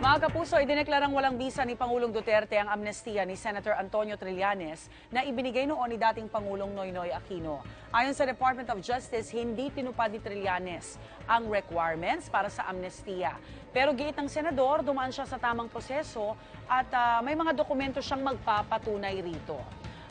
Mga kapuso, idineklarang walang bisa ni Pangulong Duterte ang amnestiya ni Senator Antonio Trillanes na ibinigay noon ni dating Pangulong Noynoy Aquino. Ayon sa Department of Justice, hindi tinupad ni Trillanes ang requirements para sa amnestiya. Pero giit ng senador, dumaan siya sa tamang proseso at may mga dokumento siyang magpapatunay rito.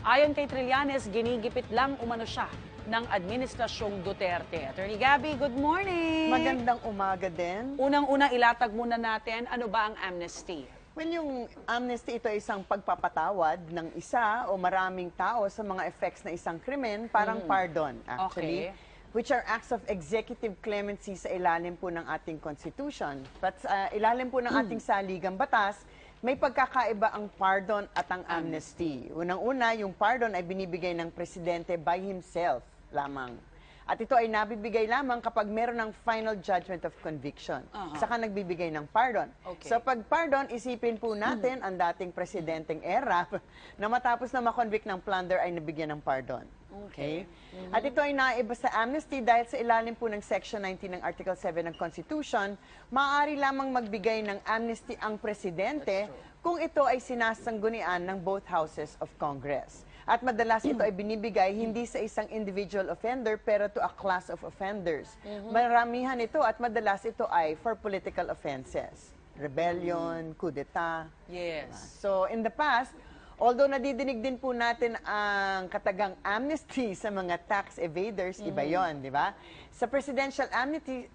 Ayon kay Trillanes, ginigipit lang umano siya ng Administrasyong Duterte. Attorney Gabby, good morning! Magandang umaga din. Unang-una, ilatag muna natin, ano ba ang amnesty? Well, yung amnesty, ito ay isang pagpapatawad ng isa o maraming tao sa mga effects na isang krimen, parang pardon, actually. Okay. Which are acts of executive clemency sa ilalim po ng ating Constitution. But ilalim po ng ating saligang batas, may pagkakaiba ang pardon at ang amnesty. Unang-una, yung pardon ay binibigay ng presidente by himself lamang. At ito ay nabibigay lamang kapag meron ng final judgment of conviction. Saka nagbibigay ng pardon. Okay. So pag pardon, isipin po natin ang dating presidenteng ERAP na matapos na makonvict ng plunder ay nabigyan ng pardon. Okay? At ito ay naiba sa amnesty dahil sa ilalim po ng Section 19 ng Article 7 ng Constitution, maaari lamang magbigay ng amnesty ang presidente kung ito ay sinasanggunian ng both houses of Congress. At madalas ito ay binibigay hindi sa isang individual offender pero to a class of offenders. Maramihan ito at madalas ito ay for political offenses. Rebellion, coup d'etat. Yes. So in the past, although nadidinig din po natin ang katagang amnesty sa mga tax evaders, iba yon, di ba? Sa presidential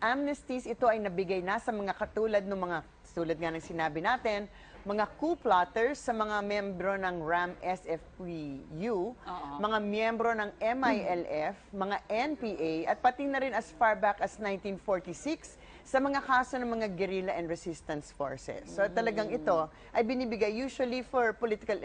amnesties, ito ay nabigay na sa mga katulad ng mga, tulad nga ng sinabi natin, mga coup plotters sa mga miyembro ng RAM-SFPU, mga miyembro ng MILF, mga NPA, at pati na rin as far back as 1946 sa mga kaso ng mga guerrilla and resistance forces. So talagang ito ay binibigay usually for political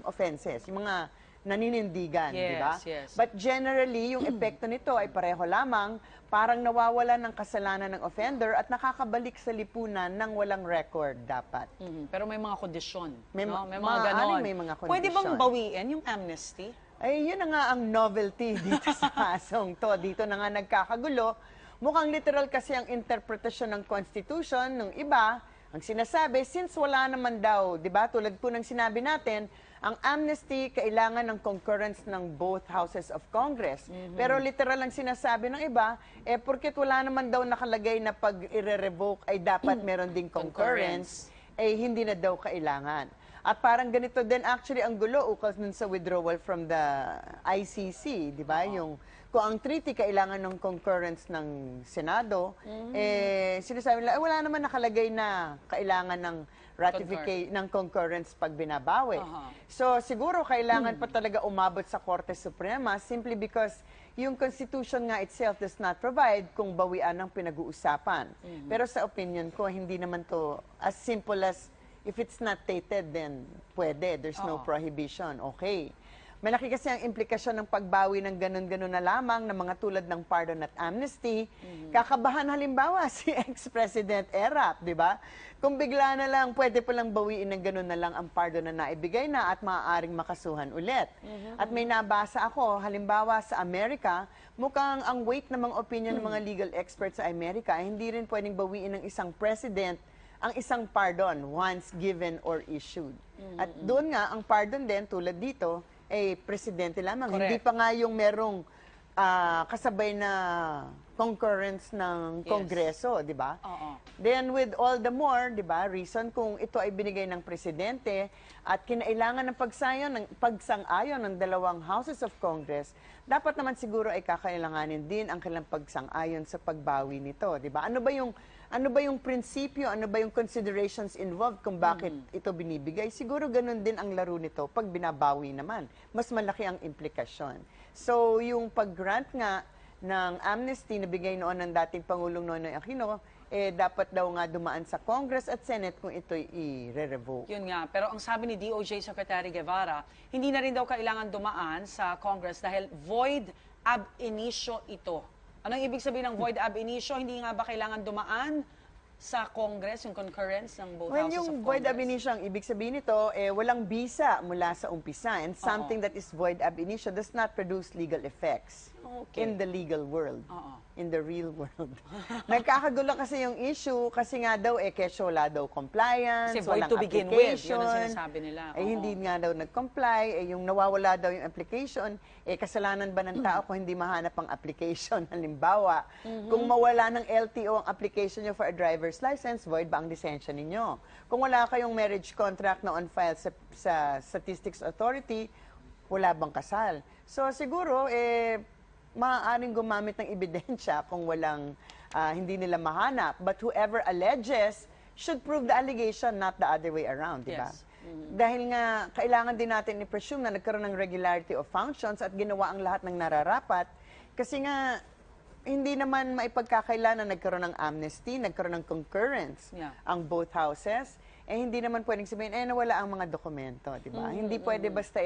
offenses, yung mga naninindigan, di ba? Yes. But generally, yung epekto nito ay pareho lamang, parang nawawala ng kasalanan ng offender at nakakabalik sa lipunan ng walang record dapat. Pero may mga kondisyon. May no? May mga maaaring ganon. may mga Pwede bang kondisyon. bawiin yung amnesty? Ay, yun na nga ang novelty dito sa kasong to. Dito na nga nagkakagulo. Mukhang literal kasi ang interpretasyon ng Constitution ng iba. Ang sinasabi, since wala naman daw, di ba, tulad po ng sinabi natin, ang amnesty kailangan ng concurrence ng both houses of Congress. Pero literal ang sinasabi ng iba, porket wala naman daw nakalagay na pag i-revoke ay dapat meron ding concurrence, hindi na daw kailangan. At parang ganito din actually ang gulo ukol nun sa withdrawal from the ICC, di ba? Yung kung ang treaty kailangan ng concurrence ng Senado, sinasabi nila, wala naman nakalagay na kailangan ng ratification ng concurrence pag binabawi. So siguro kailangan pa talaga umabot sa Korte Suprema simply because yung Constitution nga itself does not provide kung bawian ng pinag-uusapan. Pero sa opinion ko, hindi naman to as simple as if it's not tainted, then pwede. There's no prohibition. Okay. Malaki kasi ang implikasyon ng pagbawi ng ganun-ganun na lamang ng mga tulad ng pardon at amnesty. Kakabahan halimbawa si ex-President ERAP, di ba? Kung bigla na lang, pwede palang bawiin ng ganun na lang ang pardon na naibigay na at maaaring makasuhan ulit. At may nabasa ako, halimbawa sa Amerika, mukhang ang weight ng mga opinion ng mga legal experts sa Amerika ay hindi rin pwedeng bawiin ng isang president ang isang pardon once given or issued. At doon nga, ang pardon din, tulad dito, presidente lamang. Correct. Hindi pa nga yung merong kasabay na concurrence ng Kongreso, di ba? Then with all the more, di ba, reason kung ito ay binigay ng presidente at kinailangan ng pagsang-ayon ng dalawang houses of Congress, dapat naman siguro ay kakailanganin din ang kanilang pagsang-ayon sa pagbawi nito, di ba? Ano ba yung prinsipyo, ano ba yung considerations involved kung bakit ito binibigay? Siguro ganun din ang laro nito pag binabawi naman. Mas malaki ang implikasyon. So, yung pag-grant nga ng amnesty na bigay noon ng dating Pangulong Noynoy Aquino, dapat daw nga dumaan sa Congress at Senate kung ito'y i-revoke. Yun nga. Pero ang sabi ni DOJ Secretary Guevara, hindi na rin daw kailangan dumaan sa Congress dahil void ab initio ito. Anong ibig sabihin ng void ab initio? Hindi nga ba kailangan dumaan sa Congress, yung concurrence ng both houses of Congress? Yung void ab initio, ang ibig sabihin nito, walang bisa mula sa umpisa. And something that is void ab initio does not produce legal effects in the legal world. in the real world. Nagkakagulo kasi yung issue kasi nga daw kesyo wala daw compliance, Kasi void walang to begin with, application. yun ang sinasabi nila. Hindi nga daw nag-comply, yung nawawala daw yung application, kasalanan ba ng tao kung hindi mahanap ang application? Halimbawa, kung mawala ng LTO ang application nyo for a driver's license, void ba ang lisensya ninyo? Kung wala kayong marriage contract na on file sa Statistics Authority, wala bang kasal? So siguro, maaaring gumamit ng ebidensya kung hindi nila mahanap. But whoever alleges should prove the allegation, not the other way around, di ba? Yes. Dahil nga, kailangan din natin i-presume na nagkaroon ng regularity of functions at ginawa ang lahat ng nararapat. Kasi nga, hindi naman maipagkakaila na nagkaroon ng amnesty, nagkaroon ng concurrence ang both houses. Hindi naman pwedeng sabihin, nawala ang mga dokumento, di ba? Hindi pwede basta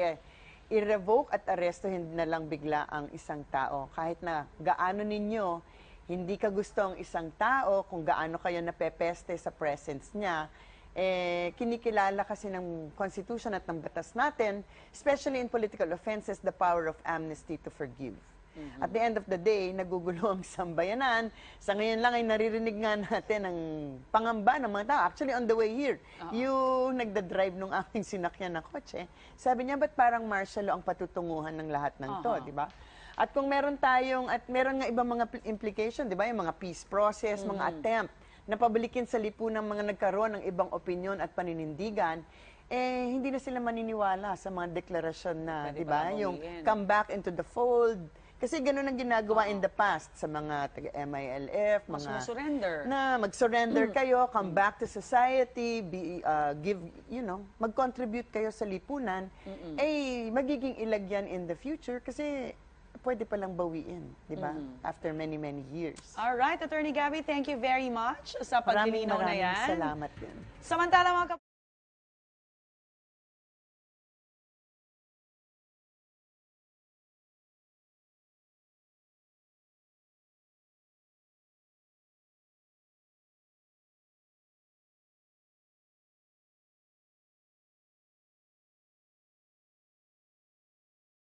i-revoke at arrestuhin na lang bigla ang isang tao. Kahit na gaano ninyo, hindi ka gusto ang isang tao, kung gaano kayo napepeste sa presence niya, kinikilala kasi ng Constitution at ng batas natin, especially in political offenses, the power of amnesty to forgive. At the end of the day, nagugulo ang sambayanan. Sa ngayon lang ay naririnig nga natin ang pangamba ng mga tao. Actually, on the way here, yung nagdadrive nung aking sinakyan na kotse, sabi niya, ba't parang martial law ang patutunguhan ng lahat ng to, di ba? At kung meron nga ibang mga implication, di ba? Yung mga peace process, mga attempt na pabalikin sa lipunan ng mga nagkaroon ng ibang opinion at paninindigan, hindi na sila maniniwala sa mga deklarasyon na, di ba? Yung come back into the fold. Kasi gano'n ang ginagawa in the past sa mga taga-MILF, mga surrender. Na mag-surrender kayo, come back to society, mag-contribute kayo sa lipunan, magiging ilag yan in the future kasi pwede palang bawiin, di ba? After many, many years. All right, Attorney Gabby, thank you very much sa paglilinaw na yan. Maraming salamat din. Samantala mga